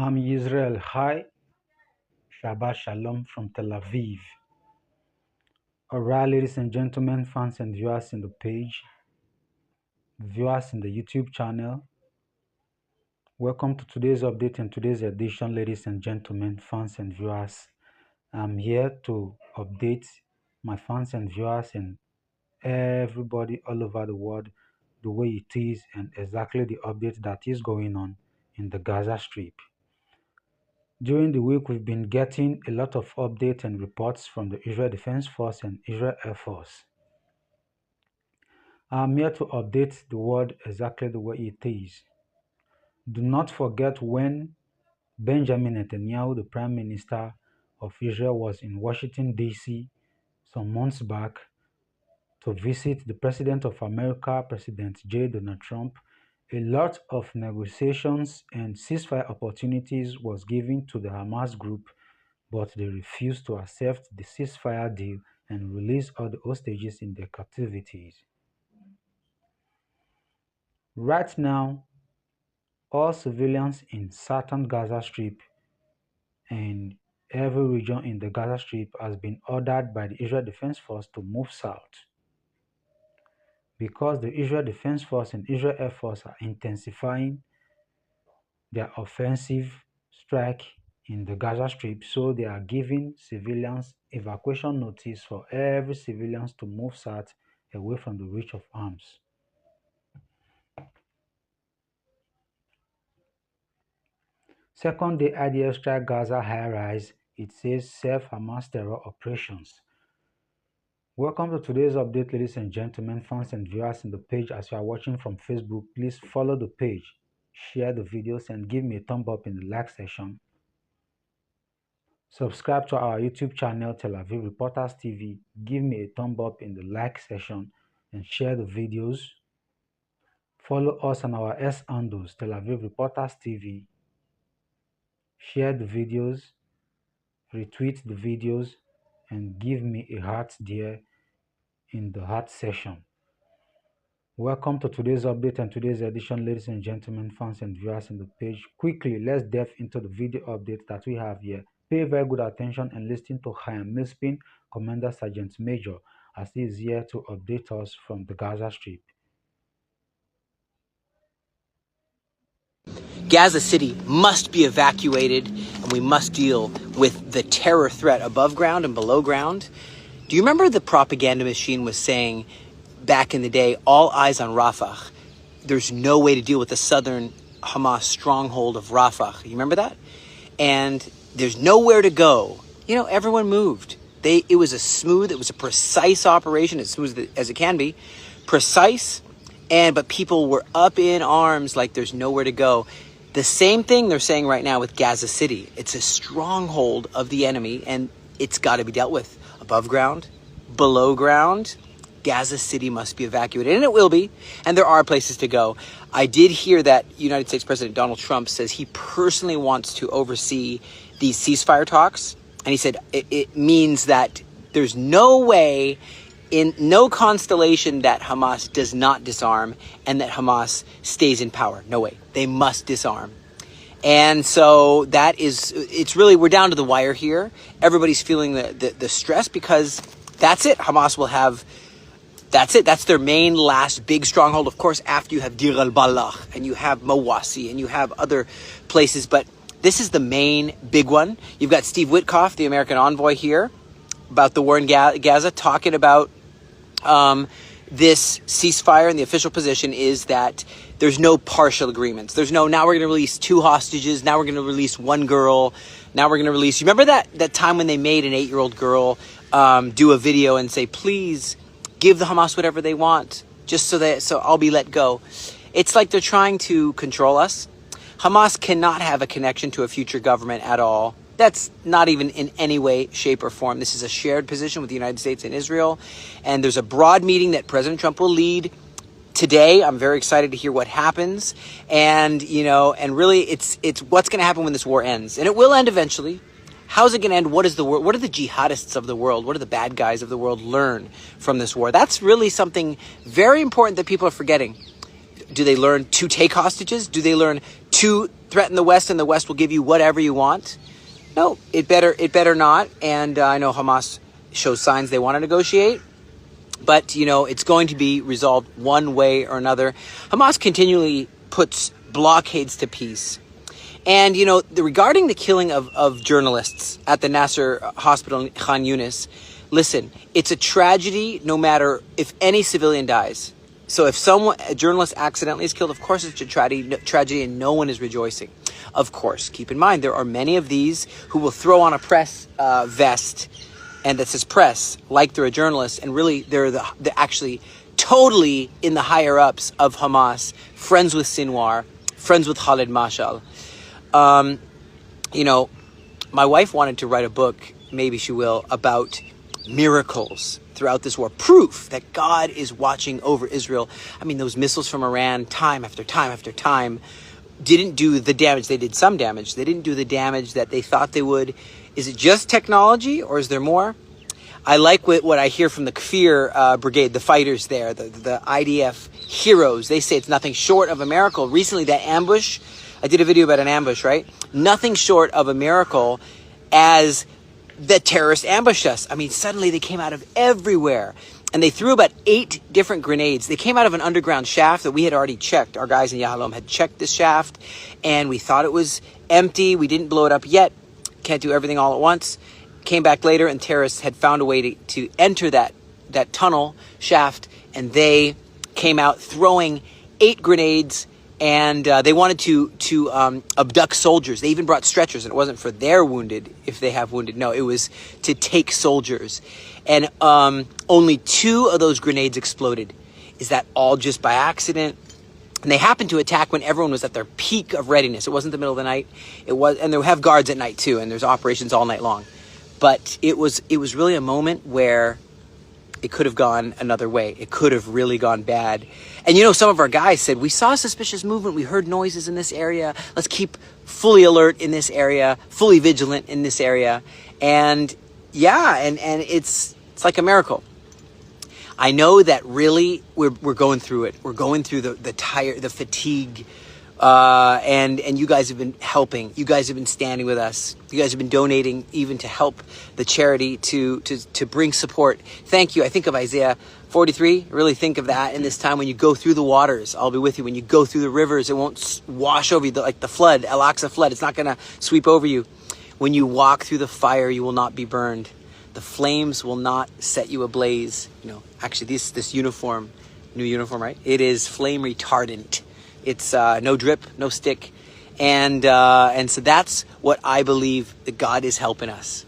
I'm Israel. Hi, Shabbat Shalom from Tel Aviv. Alright, ladies and gentlemen, fans and viewers in the page, viewers in the YouTube channel, welcome to today's update and today's edition, ladies and gentlemen, fans and viewers. I'm here to update my fans and viewers and everybody all over the world the way it is and exactly the update that is going on in the Gaza Strip. During the week, we've been getting a lot of updates and reports from the Israel Defense Force and Israel Air Force. I'm here to update the world exactly the way it is. Do not forget when Benjamin Netanyahu, the Prime Minister of Israel, was in Washington, D.C. some months back to visit the President of America, President J. Donald Trump. A lot of negotiations and ceasefire opportunities was given to the Hamas group, but they refused to accept the ceasefire deal and release all the hostages in their captivities. Right now, all civilians in southern Gaza Strip and every region in the Gaza Strip has been ordered by the Israel Defense Force to move south, because the Israel Defense Force and Israel Air Force are intensifying their offensive strike in the Gaza Strip, so they are giving civilians evacuation notice for every civilians to move south away from the reach of arms. Second day IDF strike Gaza high-rise, it says self-Hamas terror operations. Welcome to today's update, ladies and gentlemen, fans and viewers in the page. As you are watching from Facebook, please follow the page, share the videos, and give me a thumb up in the like section. Subscribe to our YouTube channel, Tel Aviv Reporters TV. Give me a thumb up in the like section and share the videos. Follow us on our S handles, Tel Aviv Reporters TV. Share the videos, retweet the videos, and give me a heart there in the heart section. Welcome to today's update and today's edition, ladies and gentlemen, fans and viewers in the page. Quickly, let's delve into the video update that we have here. Pay very good attention and listen to Chaim Milspin, Commander Sergeant Major, as he is here to update us from the Gaza Strip. Gaza City must be evacuated, and we must deal with the terror threat above ground and below ground. Do you remember the propaganda machine was saying back in the day, all eyes on Rafah? There's no way to deal with the southern Hamas stronghold of Rafah. You remember that? And there's nowhere to go. You know, everyone moved. It was a precise operation, as smooth as it can be. Precise, but people were up in arms like there's nowhere to go. The same thing they're saying right now with Gaza City. It's a stronghold of the enemy, and it's got to be dealt with. Above ground, below ground, Gaza City must be evacuated, and it will be, and there are places to go. I did hear that United States President Donald Trump says he personally wants to oversee these ceasefire talks, and he said it means that there's no way, in no constellation, that Hamas does not disarm and that Hamas stays in power. No way. They must disarm. And so it's really, we're down to the wire here. Everybody's feeling the stress, because that's it. Hamas will have, that's it. That's their main last big stronghold. Of course, after you have Deir al-Balach and you have Mawasi and you have other places, but this is the main big one. You've got Steve Witkoff, the American envoy here, about the war in Gaza, talking about this ceasefire, and the official position is that there's no partial agreements. There's no, now we're going to release 2 hostages, now we're going to release 1 girl, now we're going to release, you remember that time when they made an 8-year-old girl do a video and say, please give the Hamas whatever they want, just so I'll be let go. It's like they're trying to control us. Hamas cannot have a connection to a future government at all. That's not even in any way, shape, or form. This is a shared position with the United States and Israel. And there's a broad meeting that President Trump will lead today. I'm very excited to hear what happens. And, and really it's what's going to happen when this war ends. And it will end eventually. How's it going to end? What do the jihadists of the world, what do the bad guys of the world learn from this war? That's really something very important that people are forgetting. Do they learn to take hostages? Do they learn to threaten the West and the West will give you whatever you want? No, it better not. And I know Hamas shows signs they want to negotiate, but it's going to be resolved one way or another. Hamas continually puts blockades to peace. And regarding the killing of journalists at the Nasser hospital in Khan Yunis, listen, it's a tragedy no matter if any civilian dies. So if a journalist accidentally is killed, of course it's a tragedy and no one is rejoicing. Of course, keep in mind, there are many of these who will throw on a press vest and that says press, like they're a journalist, and really they're actually totally in the higher ups of Hamas, friends with Sinwar, friends with Khalid Mashal. My wife wanted to write a book, maybe she will, about miracles throughout this war, proof that God is watching over Israel. I mean, those missiles from Iran, time after time after time, didn't do the damage. They did some damage. They didn't do the damage that they thought they would. Is it just technology, or is there more? I like what I hear from the Kfir brigade, the fighters there, the IDF heroes. They say it's nothing short of a miracle. Recently, that ambush, I did a video about an ambush, right? Nothing short of a miracle as the terrorists ambushed us. I mean, suddenly they came out of everywhere. And they threw about 8 different grenades. They came out of an underground shaft that we had already checked. Our guys in Yahalom had checked this shaft, and we thought it was empty. We didn't blow it up yet. Can't do everything all at once. Came back later, and terrorists had found a way to enter that tunnel shaft, and they came out throwing 8 grenades. And they wanted to abduct soldiers. They even brought stretchers, and it wasn't for their wounded, if they have wounded. No, it was to take soldiers. And only 2 of those grenades exploded. Is that all just by accident? And they happened to attack when everyone was at their peak of readiness. It wasn't the middle of the night. And they have guards at night too, and there's operations all night long. But it was really a moment where it could have gone another way. It could have really gone bad. And some of our guys said, we saw suspicious movement. We heard noises in this area. Let's keep fully alert in this area, fully vigilant in this area. And yeah, and it's like a miracle. I know that really we're going through it. We're going through the fatigue. And you guys have been helping. You guys have been standing with us. You guys have been donating even to help the charity to bring support. Thank you. I think of Isaiah 43. Really think of that in this time when you go through the waters. I'll be with you. When you go through the rivers, it won't wash over you like the flood, Al-Aqsa flood. It's not going to sweep over you. When you walk through the fire, you will not be burned. The flames will not set you ablaze. Actually, this uniform, new uniform, right? It is flame retardant. It's no drip, no stick. And so that's what I believe that God is helping us.